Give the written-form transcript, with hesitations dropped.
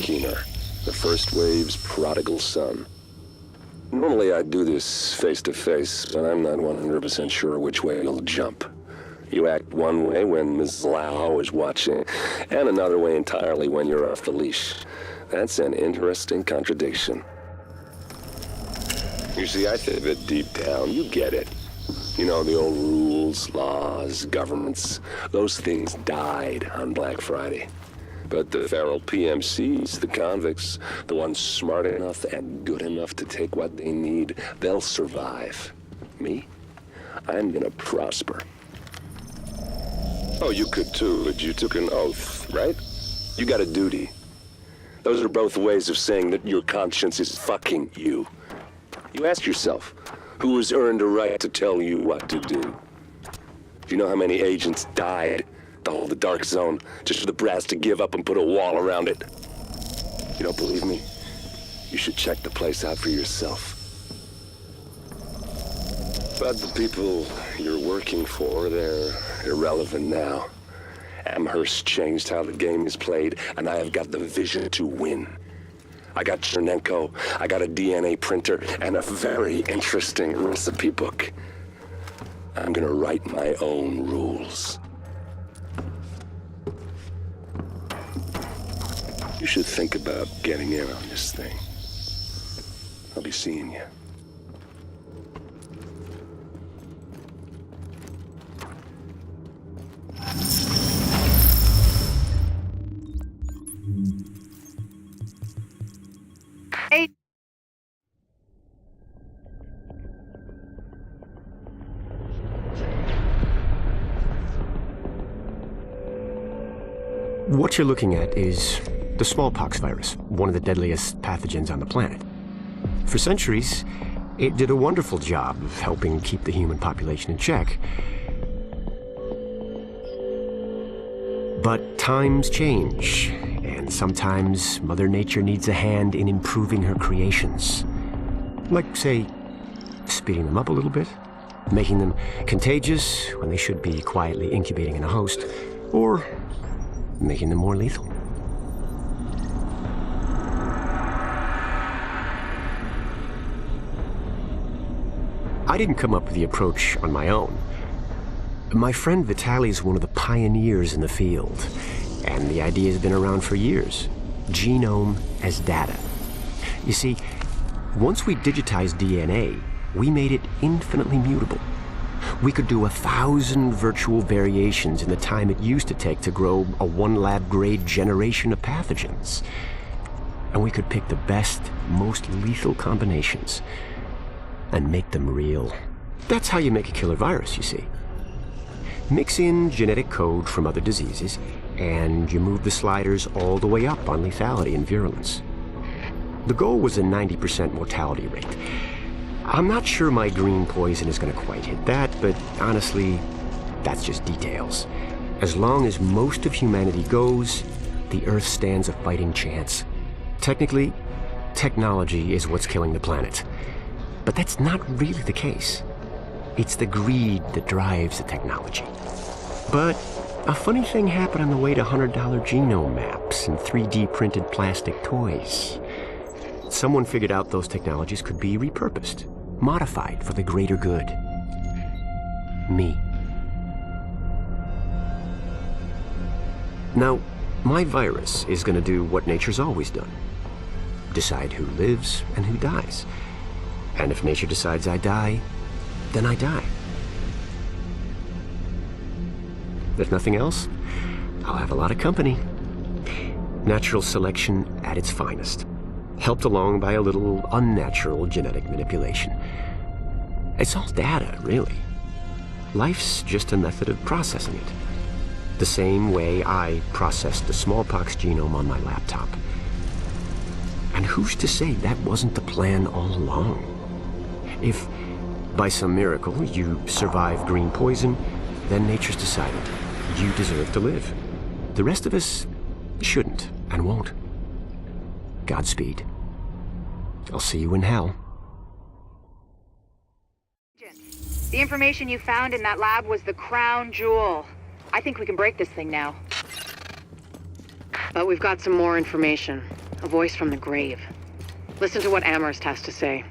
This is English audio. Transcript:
Keener, the first wave's prodigal son. Normally I'd do this face-to-face, but I'm not 100% sure which way you'll jump. You act one way when Ms. Lau is watching, and another way entirely when you're off the leash. That's an interesting contradiction. You see, I think that deep down, you get it. You know, the old rules, laws, governments, those things died on Black Friday. But the feral PMCs, the convicts, the ones smart enough and good enough to take what they need, they'll survive. Me? I'm gonna prosper. Oh, you could too, but you took an oath, right? You got a duty. Those are both ways of saying that your conscience is fucking you. You ask yourself, who has earned a right to tell you what to do? Do you know how many agents died to hold the Dark Zone just for the brass to give up and put a wall around it? You don't believe me? You should check the place out for yourself. But the people you're working for, they're irrelevant now. Amherst changed how the game is played, and I have got the vision to win. I got Chernenko, I got a DNA printer, and a very interesting recipe book. I'm gonna write my own rules. You should think about getting in on this thing. I'll be seeing you. Hey. What you're looking at is the smallpox virus, one of the deadliest pathogens on the planet. For centuries, it did a wonderful job of helping keep the human population in check. But times change, and sometimes Mother Nature needs a hand in improving her creations. Like, say, speeding them up a little bit, making them contagious when they should be quietly incubating in a host, or making them more lethal. I didn't come up with the approach on my own. My friend Vitaly is one of the pioneers in the field, and the idea has been around for years. Genome as data. You see, once we digitized DNA, we made it infinitely mutable. We could do 1,000 virtual variations in the time it used to take to grow a one-lab-grade generation of pathogens. And we could pick the best, most lethal combinations and make them real. That's how you make a killer virus, you see. Mix in genetic code from other diseases, and you move the sliders all the way up on lethality and virulence. The goal was a 90% mortality rate. I'm not sure my green poison is going to quite hit that, but honestly, that's just details. As long as most of humanity goes, the Earth stands a fighting chance. Technically, technology is what's killing the planet. But that's not really the case. It's the greed that drives the technology. But a funny thing happened on the way to $100 genome maps and 3D printed plastic toys. Someone figured out those technologies could be repurposed, modified for the greater good. Me. Now, my virus is going to do what nature's always done. Decide who lives and who dies. And if nature decides I die, then I die. If nothing else, I'll have a lot of company. Natural selection at its finest, helped along by a little unnatural genetic manipulation. It's all data, really. Life's just a method of processing it. The same way I processed the smallpox genome on my laptop. And who's to say that wasn't the plan all along? If, by some miracle, you survive green poison, then nature's decided you deserve to live. The rest of us shouldn't and won't. Godspeed. I'll see you in hell. The information you found in that lab was the crown jewel. I think we can break this thing now. But we've got some more information. A voice from the grave. Listen to what Amherst has to say.